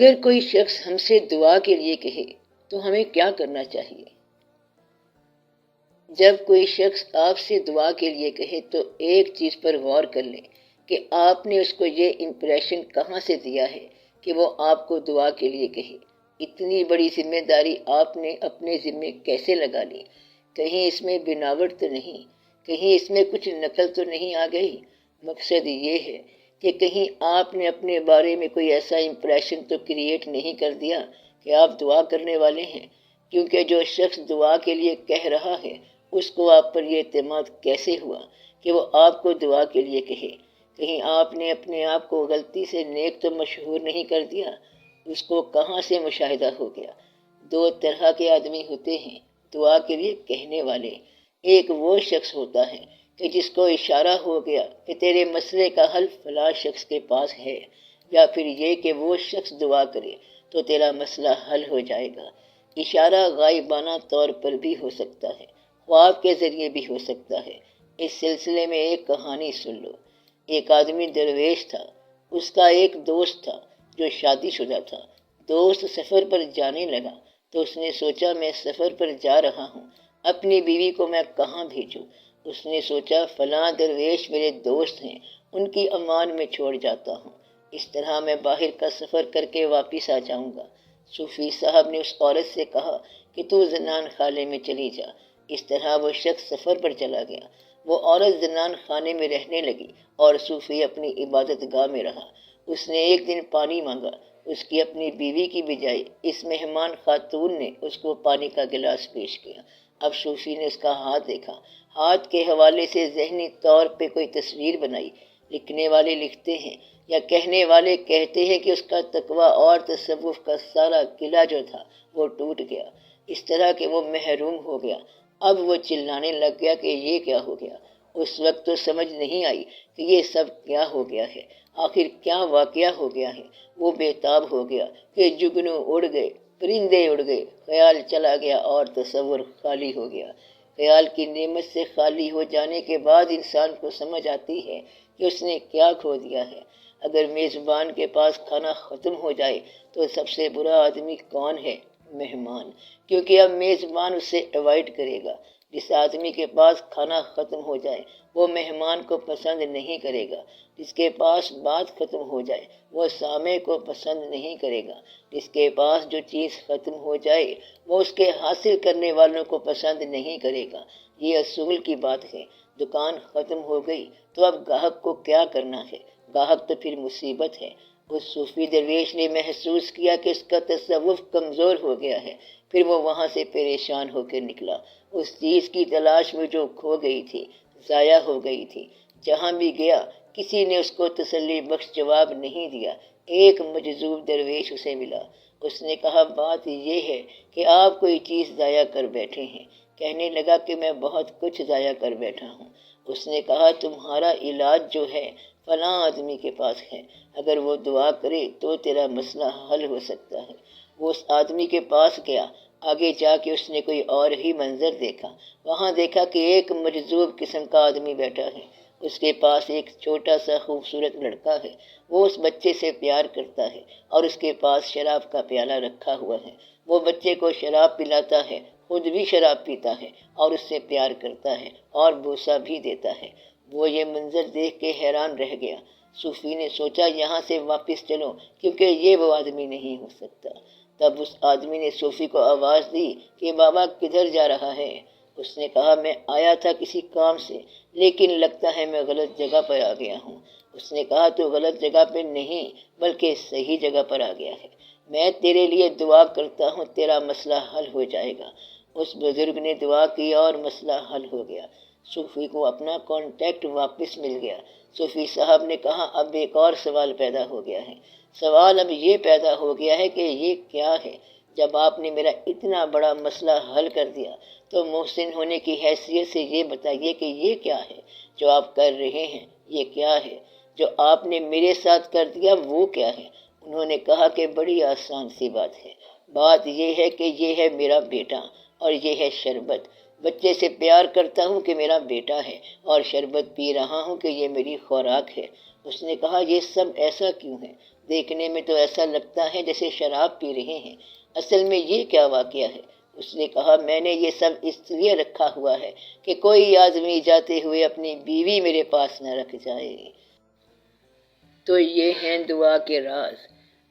اگر کوئی شخص ہم سے دعا کے لیے کہے تو ہمیں کیا کرنا چاہیے؟ جب کوئی شخص آپ سے دعا کے لیے کہے تو ایک چیز پر غور کر لیں کہ آپ نے اس کو یہ امپریشن کہاں سے دیا ہے کہ وہ آپ کو دعا کے لیے کہے۔ اتنی بڑی ذمہ داری آپ نے اپنے ذمے کیسے لگا لی؟ کہیں اس میں بناوٹ تو نہیں؟ کہیں اس میں کچھ نقل تو نہیں آ گئی؟ مقصد یہ ہے کہ کہیں آپ نے اپنے بارے میں کوئی ایسا امپریشن تو کریٹ نہیں کر دیا کہ آپ دعا کرنے والے ہیں، کیونکہ جو شخص دعا کے لیے کہہ رہا ہے اس کو آپ پر یہ اعتماد کیسے ہوا کہ وہ آپ کو دعا کے لیے کہے؟ کہیں آپ نے اپنے آپ کو غلطی سے نیک تو مشہور نہیں کر دیا؟ اس کو کہاں سے مشاہدہ ہو گیا؟ دو طرح کے آدمی ہوتے ہیں دعا کے لیے کہنے والے۔ ایک وہ شخص ہوتا ہے کہ جس کو اشارہ ہو گیا کہ تیرے مسئلے کا حل فلاں شخص کے پاس ہے، یا پھر یہ کہ وہ شخص دعا کرے تو تیرا مسئلہ حل ہو جائے گا۔ اشارہ غائبانہ طور پر بھی ہو سکتا ہے، خواب کے ذریعے بھی ہو سکتا ہے۔ اس سلسلے میں ایک کہانی سن لو۔ ایک آدمی درویش تھا۔ اس کا ایک دوست تھا جو شادی شدہ تھا۔ دوست سفر پر جانے لگا تو اس نے سوچا میں سفر پر جا رہا ہوں، اپنی بیوی کو میں کہاں بھیجوں؟ اس نے سوچا فلاں درویش میرے دوست ہیں، ان کی امان میں چھوڑ جاتا ہوں، اس طرح میں باہر کا سفر کر کے واپس آ جاؤں گا۔ صوفی صاحب نے اس عورت سے کہا کہ تو زنان خانے میں چلی جا۔ اس طرح وہ شخص سفر پر چلا گیا۔ وہ عورت زنان خانے میں رہنے لگی اور صوفی اپنی عبادت گاہ میں رہا۔ اس نے ایک دن پانی مانگا۔ اس کی اپنی بیوی کی بجائے اس مہمان خاتون نے اس کو پانی کا گلاس پیش کیا۔ اب صوفی نے اس کا ہاتھ دیکھا، ہاتھ کے حوالے سے ذہنی طور پہ کوئی تصویر بنائی۔ لکھنے والے لکھتے ہیں یا کہنے والے کہتے ہیں کہ اس کا تقویٰ اور تصوف کا سارا قلعہ جو تھا وہ ٹوٹ گیا، اس طرح کہ وہ محروم ہو گیا۔ اب وہ چلانے لگ گیا کہ یہ کیا ہو گیا۔ اس وقت تو سمجھ نہیں آئی کہ یہ سب کیا ہو گیا ہے، آخر کیا واقعہ ہو گیا ہے۔ وہ بے تاب ہو گیا کہ جگنو اڑ گئے، پرندے اڑ گئے، خیال چلا گیا اور تصور خالی ہو گیا۔ خیال کی نعمت سے خالی ہو جانے کے بعد انسان کو سمجھ آتی ہے کہ اس نے کیا کھو دیا ہے۔ اگر میزبان کے پاس کھانا ختم ہو جائے تو سب سے برا آدمی کون ہے؟ مہمان، کیونکہ اب میزبان اسے اوائڈ کرے گا۔ جس آدمی کے پاس کھانا ختم ہو جائے وہ مہمان کو پسند نہیں کرے گا۔ جس کے پاس بات ختم ہو جائے وہ سامع کو پسند نہیں کرے گا۔ جس کے پاس جو چیز ختم ہو جائے وہ اس کے حاصل کرنے والوں کو پسند نہیں کرے گا۔ یہ اصول کی بات ہے۔ دکان ختم ہو گئی تو اب گاہک کو کیا کرنا ہے؟ گاہک تو پھر مصیبت ہے۔ اس صوفی درویش نے محسوس کیا کہ اس کا تصوف کمزور ہو گیا ہے، پھر وہ وہاں سے پریشان ہو کر نکلا۔ اس چیز کی تلاش میں جو کھو گئی تھی، ضائع ہو گئی تھی۔ جہاں بھی گیا کسی نے اس کو تسلی بخش جواب نہیں دیا۔ ایک مجذوب درویش اسے ملا۔ اس نے کہا بات یہ ہے کہ آپ کوئی چیز ضائع کر بیٹھے ہیں۔ کہنے لگا کہ میں بہت کچھ ضائع کر بیٹھا ہوں۔ اس نے کہا تمہارا علاج جو ہے فلاں آدمی کے پاس ہے، اگر وہ دعا کرے تو تیرا مسئلہ حل ہو سکتا ہے۔ وہ اس آدمی کے پاس گیا۔ آگے جا کے اس نے کوئی اور ہی منظر دیکھا۔ وہاں دیکھا کہ ایک مجذوب قسم کا آدمی بیٹھا ہے۔ اس کے پاس ایک چھوٹا سا خوبصورت لڑکا ہے۔ وہ اس بچے سے پیار کرتا ہے اور اس کے پاس شراب کا پیالہ رکھا ہوا ہے۔ وہ بچے کو شراب پلاتا ہے، خود بھی شراب پیتا ہے اور اس سے پیار کرتا ہے اور بوسہ بھی دیتا ہے۔ وہ یہ منظر دیکھ کے حیران رہ گیا۔ صوفی نے سوچا یہاں سے واپس چلو کیونکہ یہ وہ آدمی نہیں ہو سکتا۔ تب اس آدمی نے صوفی کو آواز دی کہ بابا کدھر جا رہا ہے؟ اس نے کہا میں آیا تھا کسی کام سے، لیکن لگتا ہے میں غلط جگہ پر آ گیا ہوں۔ اس نے کہا تو غلط جگہ پہ نہیں بلکہ صحیح جگہ پر آ گیا ہے۔ میں تیرے لیے دعا کرتا ہوں، تیرا مسئلہ حل ہو جائے گا۔ اس بزرگ نے دعا کی اور مسئلہ حل ہو گیا۔ صوفی کو اپنا کانٹیکٹ واپس مل گیا۔ صوفی صاحب نے کہا اب ایک اور سوال پیدا ہو گیا ہے۔ سوال اب یہ پیدا ہو گیا ہے کہ یہ کیا ہے؟ جب آپ نے میرا اتنا بڑا مسئلہ حل کر دیا تو محسن ہونے کی حیثیت سے یہ بتائیے کہ یہ کیا ہے جو آپ کر رہے ہیں؟ یہ کیا ہے جو آپ نے میرے ساتھ کر دیا؟ وہ کیا ہے؟ انہوں نے کہا کہ بڑی آسان سی بات ہے۔ بات یہ ہے کہ یہ ہے میرا بیٹا اور یہ ہے شربت۔ بچے سے پیار کرتا ہوں کہ میرا بیٹا ہے اور شربت پی رہا ہوں کہ یہ میری خوراک ہے۔ اس نے کہا یہ سب ایسا کیوں ہے؟ دیکھنے میں تو ایسا لگتا ہے جیسے شراب پی رہے ہیں، اصل میں یہ کیا واقعہ ہے؟ اس نے کہا میں نے یہ سب اس لیے رکھا ہوا ہے کہ کوئی آدمی جاتے ہوئے اپنی بیوی میرے پاس نہ رکھ جائے۔ تو یہ ہیں دعا کے راز۔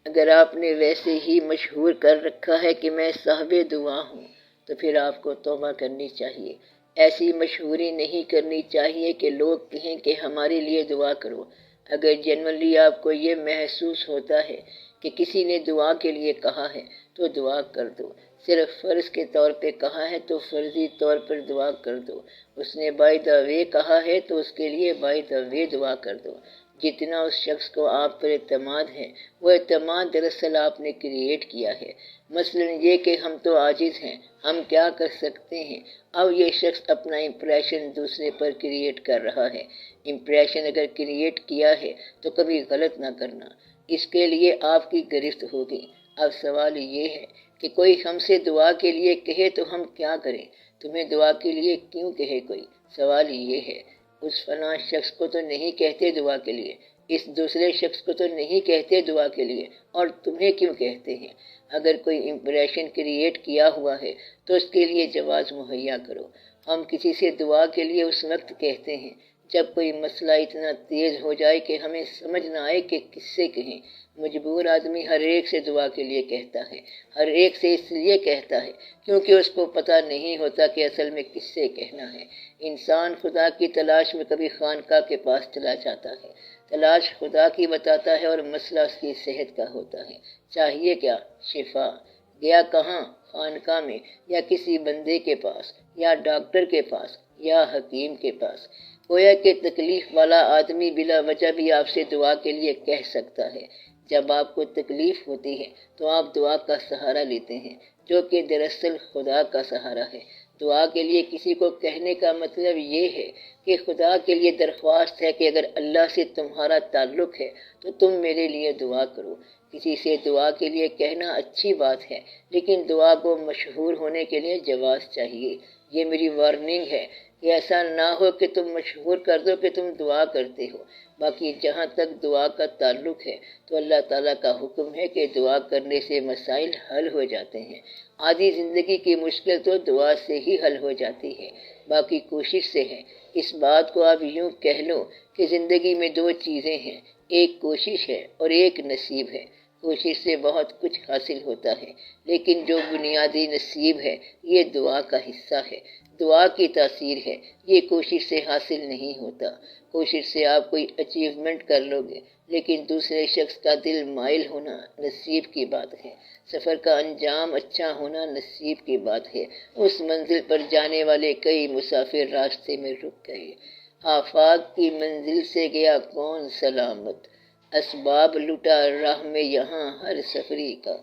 اگر آپ نے ویسے ہی مشہور کر رکھا ہے کہ میں صاحب دعا ہوں تو پھر آپ کو توبہ کرنی چاہیے۔ ایسی مشہوری نہیں کرنی چاہیے کہ لوگ کہیں کہ ہمارے لیے دعا کرو۔ اگر جنرلی آپ کو یہ محسوس ہوتا ہے کہ کسی نے دعا کے لیے کہا ہے تو دعا کر دو۔ صرف فرض کے طور پہ کہا ہے تو فرضی طور پر دعا کر دو۔ اس نے بائی دا وے کہا ہے تو اس کے لیے بائی دا وے دعا کر دو۔ جتنا اس شخص کو آپ پر اعتماد ہے وہ اعتماد دراصل آپ نے کریٹ کیا ہے۔ مثلا یہ کہ ہم تو عاجز ہیں، ہم کیا کر سکتے ہیں۔ اب یہ شخص اپنا امپریشن دوسرے پر کریٹ کر رہا ہے۔ امپریشن اگر کریٹ کیا ہے تو کبھی غلط نہ کرنا، اس کے لیے آپ کی گرفت ہوگی۔ اب سوال یہ ہے کہ کوئی ہم سے دعا کے لیے کہے تو ہم کیا کریں؟ تمہیں دعا کے لیے کیوں کہے کوئی؟ سوال یہ ہے، اس فلاں شخص کو تو نہیں کہتے دعا کے لیے، اس دوسرے شخص کو تو نہیں کہتے دعا کے لیے، اور تمہیں کیوں کہتے ہیں؟ اگر کوئی امپریشن کریٹ کیا ہوا ہے تو اس کے لیے جواز مہیا کرو۔ ہم کسی سے دعا کے لیے اس وقت کہتے ہیں جب کوئی مسئلہ اتنا تیز ہو جائے کہ ہمیں سمجھ نہ آئے کہ کس سے کہیں۔ مجبور آدمی ہر ایک سے دعا کے لیے کہتا ہے، ہر ایک سے اس لیے کہتا ہے کیونکہ اس کو پتہ نہیں ہوتا کہ اصل میں کس سے کہنا ہے۔ انسان خدا کی تلاش میں کبھی خانقاہ کے پاس چلا جاتا ہے، تلاش خدا کی بتاتا ہے اور مسئلہ اس کی صحت کا ہوتا ہے۔ چاہیے کیا؟ شفا۔ گیا کہاں؟ خانقاہ میں، یا کسی بندے کے پاس، یا ڈاکٹر کے پاس، یا حکیم کے پاس۔ گویا کہ تکلیف والا آدمی بلا وجہ بھی آپ سے دعا کے لیے کہہ سکتا ہے۔ جب آپ کو تکلیف ہوتی ہے تو آپ دعا کا سہارا لیتے ہیں جو کہ دراصل خدا کا سہارا ہے۔ دعا کے لیے کسی کو کہنے کا مطلب یہ ہے کہ خدا کے لیے درخواست ہے کہ اگر اللہ سے تمہارا تعلق ہے تو تم میرے لیے دعا کرو۔ کسی سے دعا کے لیے کہنا اچھی بات ہے، لیکن دعا کو مشہور ہونے کے لیے جواز چاہیے۔ یہ میری وارننگ ہے کہ ایسا نہ ہو کہ تم مشہور کر دو کہ تم دعا کرتے ہو۔ باقی جہاں تک دعا کا تعلق ہے تو اللہ تعالیٰ کا حکم ہے کہ دعا کرنے سے مسائل حل ہو جاتے ہیں۔ آدھی زندگی کی مشکل تو دعا سے ہی حل ہو جاتی ہے، باقی کوشش سے ہے۔ اس بات کو آپ یوں کہہ لو کہ زندگی میں دو چیزیں ہیں، ایک کوشش ہے اور ایک نصیب ہے۔ کوشش سے بہت کچھ حاصل ہوتا ہے، لیکن جو بنیادی نصیب ہے یہ دعا کا حصہ ہے، دعا کی تاثیر ہے، یہ کوشش سے حاصل نہیں ہوتا۔ کوشش سے آپ کوئی اچیومنٹ کر لو گے، لیکن دوسرے شخص کا دل مائل ہونا نصیب کی بات ہے۔ سفر کا انجام اچھا ہونا نصیب کی بات ہے۔ اس منزل پر جانے والے کئی مسافر راستے میں رک گئے۔ آفاق کی منزل سے گیا کون سلامت، اسباب لٹا راہ میں یہاں ہر سفری کا۔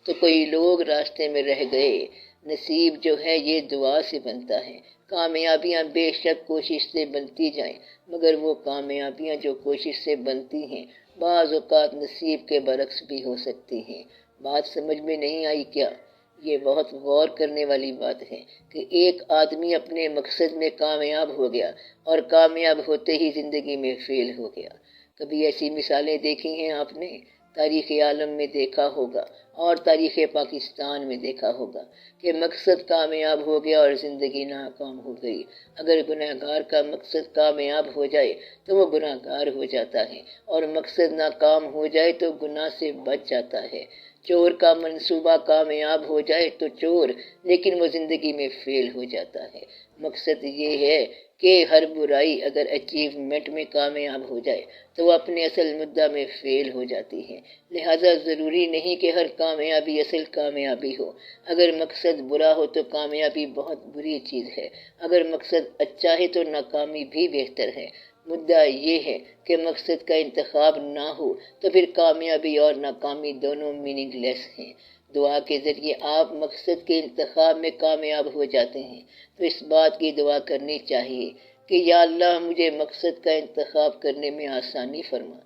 تو کوئی لوگ راستے میں رہ گئے۔ نصیب جو ہے یہ دعا سے بنتا ہے۔ کامیابیاں بے شک کوشش سے بنتی جائیں، مگر وہ کامیابیاں جو کوشش سے بنتی ہیں بعض اوقات نصیب کے برعکس بھی ہو سکتی ہیں۔ بات سمجھ میں نہیں آئی کیا؟ یہ بہت غور کرنے والی بات ہے کہ ایک آدمی اپنے مقصد میں کامیاب ہو گیا اور کامیاب ہوتے ہی زندگی میں فیل ہو گیا۔ کبھی ایسی مثالیں دیکھی ہیں آپ نے؟ تاریخ عالم میں دیکھا ہوگا اور تاریخ پاکستان میں دیکھا ہوگا کہ مقصد کامیاب ہو گیا اور زندگی ناکام ہو گئی۔ اگر گنہگار کا مقصد کامیاب ہو جائے تو وہ گنہگار ہو جاتا ہے، اور مقصد ناکام ہو جائے تو گناہ سے بچ جاتا ہے۔ چور کا منصوبہ کامیاب ہو جائے تو چور، لیکن وہ زندگی میں فیل ہو جاتا ہے۔ مقصد یہ ہے کہ ہر برائی اگر اچیومنٹ میں کامیاب ہو جائے تو وہ اپنے اصل مدعا میں فیل ہو جاتی ہے۔ لہذا ضروری نہیں کہ ہر کامیابی اصل کامیابی ہو۔ اگر مقصد برا ہو تو کامیابی بہت بری چیز ہے، اگر مقصد اچھا ہے تو ناکامی بھی بہتر ہے۔ مدعا یہ ہے کہ مقصد کا انتخاب نہ ہو تو پھر کامیابی اور ناکامی دونوں میننگ لیس ہیں۔ دعا کے ذریعے آپ مقصد کے انتخاب میں کامیاب ہو جاتے ہیں تو اس بات کی دعا کرنی چاہیے کہ یا اللہ مجھے مقصد کا انتخاب کرنے میں آسانی فرما،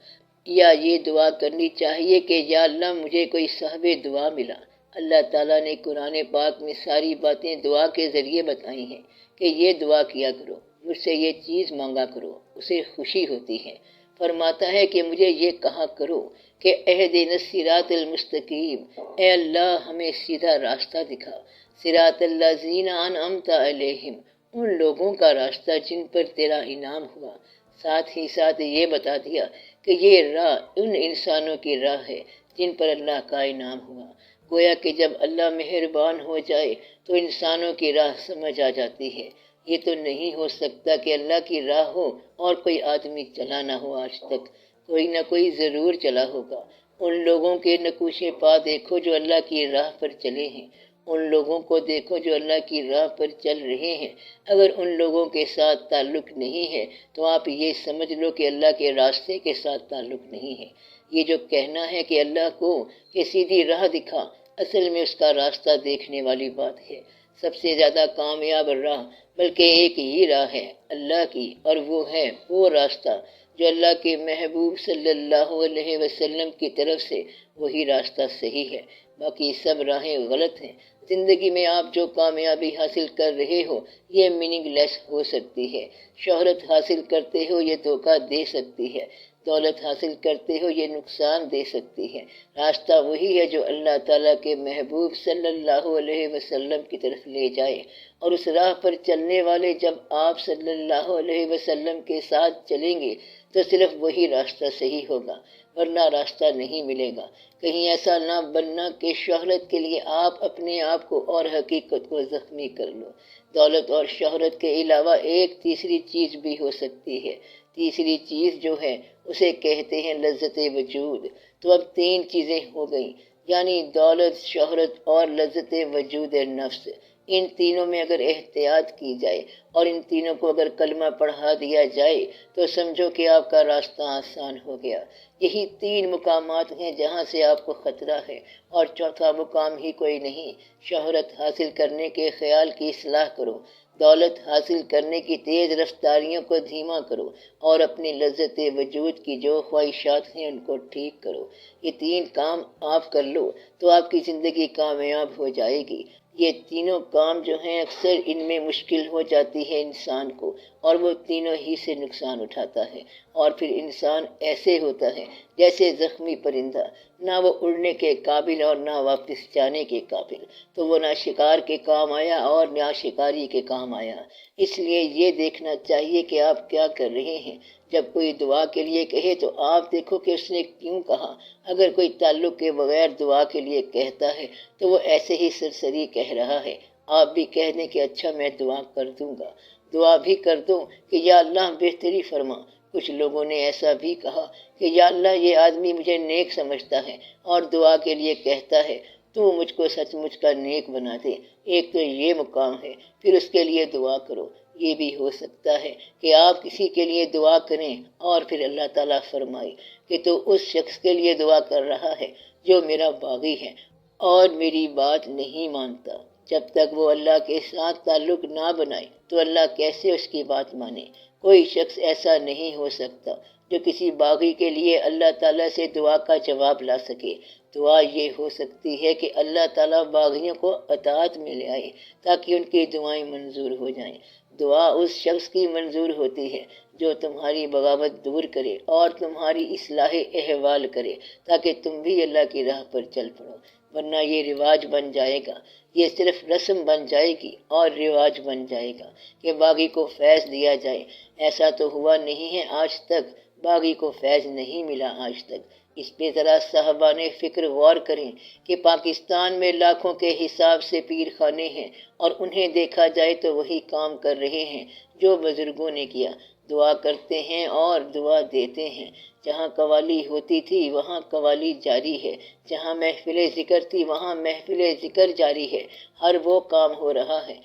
یا یہ دعا کرنی چاہیے کہ یا اللہ مجھے کوئی صاحب دعا ملا۔ اللہ تعالیٰ نے قرآن پاک میں ساری باتیں دعا کے ذریعے بتائی ہیں کہ یہ دعا کیا کرو، مجھ سے یہ چیز مانگا کرو، اسے خوشی ہوتی ہے۔ فرماتا ہے کہ مجھے یہ کہا کرو کہ اہدنا الصراط المستقیم، اے اللہ ہمیں سیدھا راستہ دکھا، صراط الذین انعمت علیہم، ان لوگوں کا راستہ جن پر تیرا انعام ہوا۔ ساتھ ہی ساتھ یہ بتا دیا کہ یہ راہ ان انسانوں کی راہ ہے جن پر اللہ کا انعام ہوا۔ گویا کہ جب اللہ مہربان ہو جائے تو انسانوں کی راہ سمجھ آ جاتی ہے۔ یہ تو نہیں ہو سکتا کہ اللہ کی راہ ہو اور کوئی آدمی چلا نہ ہو، آج تک کوئی نہ کوئی ضرور چلا ہوگا۔ ان لوگوں کے نقوشے پا دیکھو جو اللہ کی راہ پر چلے ہیں، ان لوگوں کو دیکھو جو اللہ کی راہ پر چل رہے ہیں۔ اگر ان لوگوں کے ساتھ تعلق نہیں ہے تو آپ یہ سمجھ لو کہ اللہ کے راستے کے ساتھ تعلق نہیں ہے۔ یہ جو کہنا ہے کہ اللہ کو کہ سیدھی راہ دکھا، اصل میں اس کا راستہ دیکھنے والی بات ہے۔ سب سے زیادہ کامیاب راہ بلکہ ایک ہی راہ ہے اللہ کی، اور وہ ہے وہ راستہ جو اللہ کے محبوب صلی اللہ علیہ وسلم کی طرف سے، وہی راستہ صحیح ہے، باقی سب راہیں غلط ہیں۔ زندگی میں آپ جو کامیابی حاصل کر رہے ہو یہ میننگ لیس ہو سکتی ہے، شہرت حاصل کرتے ہو یہ دھوکہ دے سکتی ہے، دولت حاصل کرتے ہو یہ نقصان دے سکتی ہے۔ راستہ وہی ہے جو اللہ تعالیٰ کے محبوب صلی اللہ علیہ وسلم کی طرف لے جائے، اور اس راہ پر چلنے والے جب آپ صلی اللہ علیہ وسلم کے ساتھ چلیں گے تو صرف وہی راستہ صحیح ہوگا، ورنہ راستہ نہیں ملے گا۔ کہیں ایسا نہ بننا کہ شہرت کے لیے آپ اپنے آپ کو اور حقیقت کو زخمی کر لو۔ دولت اور شہرت کے علاوہ ایک تیسری چیز بھی ہو سکتی ہے، تیسری چیز جو ہے اسے کہتے ہیں لذت وجود۔ تو اب تین چیزیں ہو گئیں، یعنی دولت، شہرت اور لذت وجود نفس۔ ان تینوں میں اگر احتیاط کی جائے اور ان تینوں کو اگر کلمہ پڑھا دیا جائے تو سمجھو کہ آپ کا راستہ آسان ہو گیا۔ یہی تین مقامات ہیں جہاں سے آپ کو خطرہ ہے، اور چوتھا مقام ہی کوئی نہیں۔ شہرت حاصل کرنے کے خیال کی اصلاح کرو، دولت حاصل کرنے کی تیز رفتاریوں کو دھیما کرو، اور اپنی لذت وجود کی جو خواہشات ہیں ان کو ٹھیک کرو۔ یہ تین کام آپ کر لو تو آپ کی زندگی کامیاب ہو جائے گی۔ یہ تینوں کام جو ہیں اکثر ان میں مشکل ہو جاتی ہے انسان کو، اور وہ تینوں ہی سے نقصان اٹھاتا ہے، اور پھر انسان ایسے ہوتا ہے جیسے زخمی پرندہ، نہ وہ اڑنے کے قابل اور نہ واپس جانے کے قابل، تو وہ نہ شکار کے کام آیا اور نہ شکاری کے کام آیا۔ اس لیے یہ دیکھنا چاہیے کہ آپ کیا کر رہے ہیں۔ جب کوئی دعا کے لیے کہے تو آپ دیکھو کہ اس نے کیوں کہا۔ اگر کوئی تعلق کے بغیر دعا کے لیے کہتا ہے تو وہ ایسے ہی سرسری کہہ رہا ہے۔ آپ بھی کہہ دیں کہ اچھا میں دعا کر دوں گا، دعا بھی کر دو کہ یا اللہ بہتری فرما۔ کچھ لوگوں نے ایسا بھی کہا کہ یا اللہ یہ آدمی مجھے نیک سمجھتا ہے اور دعا کے لیے کہتا ہے تو مجھ کو سچ مچ کا نیک بنا دے۔ ایک تو یہ مقام ہے، پھر اس کے لیے دعا کرو۔ یہ بھی ہو سکتا ہے کہ آپ کسی کے لیے دعا کریں اور پھر اللہ تعالیٰ فرمائے کہ تو اس شخص کے لیے دعا کر رہا ہے جو میرا باغی ہے اور میری بات نہیں مانتا۔ جب تک وہ اللہ کے ساتھ تعلق نہ بنائے تو اللہ کیسے اس کی بات مانے؟ کوئی شخص ایسا نہیں ہو سکتا جو کسی باغی کے لیے اللہ تعالیٰ سے دعا کا جواب لا سکے۔ دعا یہ ہو سکتی ہے کہ اللہ تعالیٰ باغیوں کو اطاعت میں لے آئے تاکہ ان کی دعائیں منظور ہو جائیں۔ دعا اس شخص کی منظور ہوتی ہے جو تمہاری بغاوت دور کرے اور تمہاری اصلاح احوال کرے تاکہ تم بھی اللہ کی راہ پر چل پڑو، ورنہ یہ رواج بن جائے گا، یہ صرف رسم بن جائے گی اور رواج بن جائے گا کہ باغی کو فیض دیا جائے۔ ایسا تو ہوا نہیں ہے آج تک، باغی کو فیض نہیں ملا آج تک۔ اس پہ ذرا صاحبان فکر غور کریں کہ پاکستان میں لاکھوں کے حساب سے پیر خانے ہیں، اور انہیں دیکھا جائے تو وہی کام کر رہے ہیں جو بزرگوں نے کیا، دعا کرتے ہیں اور دعا دیتے ہیں۔ جہاں قوالی ہوتی تھی وہاں قوالی جاری ہے، جہاں محفل ذکر تھی وہاں محفل ذکر جاری ہے، ہر وہ کام ہو رہا ہے۔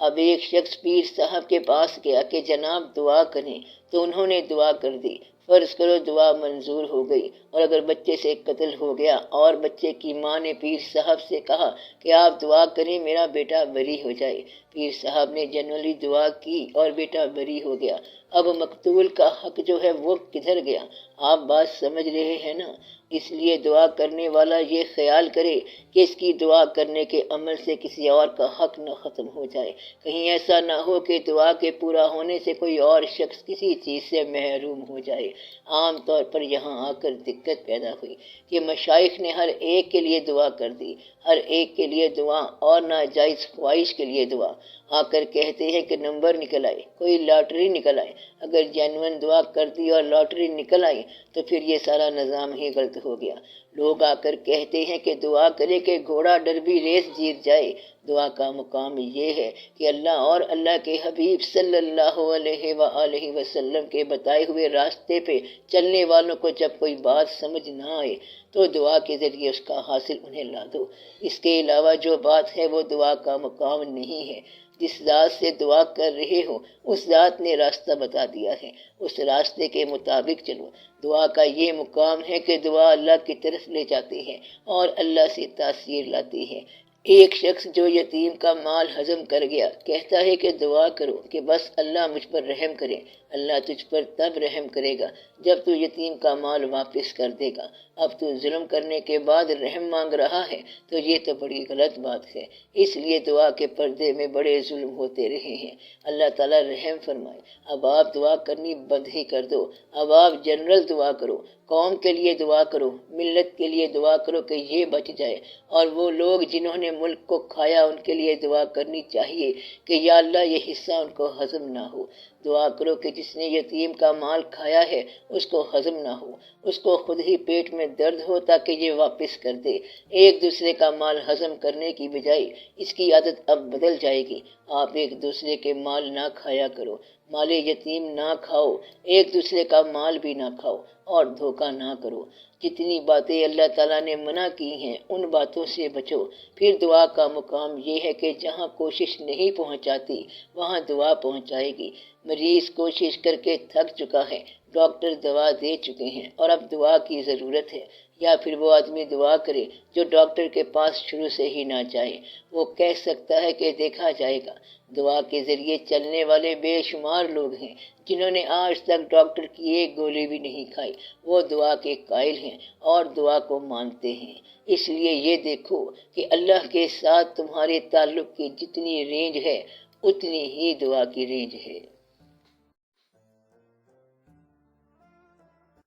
اب ایک شخص پیر صاحب کے پاس گیا کہ جناب دعا کریں، تو انہوں نے دعا کر دی۔ فرض کرو دعا منظور ہو گئی، اور اگر بچے سے قتل ہو گیا اور بچے کی ماں نے پیر صاحب سے کہا کہ آپ دعا کریں میرا بیٹا بری ہو جائے، پیر صاحب نے جنرلی دعا کی اور بیٹا بری ہو گیا۔ اب مقتول کا حق جو ہے وہ کدھر گیا؟ آپ بات سمجھ رہے ہیں نا؟ اس لیے دعا کرنے والا یہ خیال کرے کہ اس کی دعا کرنے کے عمل سے کسی اور کا حق نہ ختم ہو جائے، کہیں ایسا نہ ہو کہ دعا کے پورا ہونے سے کوئی اور شخص کسی چیز سے محروم ہو جائے۔ عام طور پر یہاں آ کر دقت پیدا ہوئی کہ مشائخ نے ہر ایک کے لیے دعا کر دی، ہر ایک کے لیے دعا اور ناجائز خواہش کے لیے دعا۔ آ کر کہتے ہیں کہ نمبر نکل آئے، کوئی لاٹری نکل آئے۔ اگر جینوئن دعا کر دی اور لاٹری نکل آئی تو پھر یہ سارا نظام ہی غلط ہو گیا۔ لوگ آ کر کہتے ہیں کہ دعا کرے کہ گھوڑا ڈربی ریس جیت جائے۔ دعا کا مقام یہ ہے کہ اللہ اور اللہ کے حبیب صلی اللہ علیہ وآلہ وسلم کے بتائے ہوئے راستے پہ چلنے والوں کو جب کوئی بات سمجھ نہ آئے تو دعا کے ذریعے اس کا حاصل انہیں لا دو۔ اس کے علاوہ جو بات ہے وہ دعا کا مقام نہیں ہے۔ جس ذات سے دعا کر رہے ہو اس ذات نے راستہ بتا دیا ہے، اس راستے کے مطابق چلو۔ دعا کا یہ مقام ہے کہ دعا اللہ کی طرف لے جاتی ہے اور اللہ سے تاثیر لاتی ہے۔ ایک شخص جو یتیم کا مال ہضم کر گیا کہتا ہے کہ دعا کرو کہ بس اللہ مجھ پر رحم کرے۔ اللہ تجھ پر تب رحم کرے گا جب تو یتیم کا مال واپس کر دے گا۔ اب تو ظلم کرنے کے بعد رحم مانگ رہا ہے تو یہ تو بڑی غلط بات ہے۔ اس لیے دعا کے پردے میں بڑے ظلم ہوتے رہے ہیں۔ اللہ تعالیٰ رحم فرمائے۔ اب آپ دعا کرنی بند ہی کر دو۔ اب آپ جنرل دعا کرو، قوم کے لیے دعا کرو، ملت کے لیے دعا کرو کہ یہ بچ جائے، اور وہ لوگ جنہوں نے ملک کو کھایا ان کے لیے دعا کرنی چاہیے کہ یا اللہ یہ حصہ ان کو ہضم نہ ہو۔ دعا کرو کہ جس نے یتیم کا مال کھایا ہے اس کو ہضم نہ ہو، اس کو خود ہی پیٹ میں درد ہو تاکہ یہ واپس کر دے۔ ایک دوسرے کا مال ہضم کرنے کی بجائے اس کی عادت اب بدل جائے گی۔ آپ ایک دوسرے کے مال نہ کھایا کرو، مال یتیم نہ کھاؤ، ایک دوسرے کا مال بھی نہ کھاؤ اور دھوکہ نہ کرو۔ جتنی باتیں اللہ تعالیٰ نے منع کی ہیں ان باتوں سے بچو۔ پھر دعا کا مقام یہ ہے کہ جہاں کوشش نہیں پہنچاتی وہاں دعا پہنچائے گی۔ مریض کوشش کر کے تھک چکا ہے، ڈاکٹر دوا دے چکے ہیں اور اب دعا کی ضرورت ہے، یا پھر وہ آدمی دعا کرے جو ڈاکٹر کے پاس شروع سے ہی نہ جائے۔ وہ کہہ سکتا ہے کہ دیکھا جائے گا۔ دعا کے ذریعے چلنے والے بے شمار لوگ ہیں جنہوں نے آج تک ڈاکٹر کی ایک گولی بھی نہیں کھائی۔ وہ دعا کے قائل ہیں اور دعا کو مانتے ہیں۔ اس لیے یہ دیکھو کہ اللہ کے ساتھ تمہارے تعلق کی جتنی رینج ہے اتنی ہی دعا کی رینج ہے۔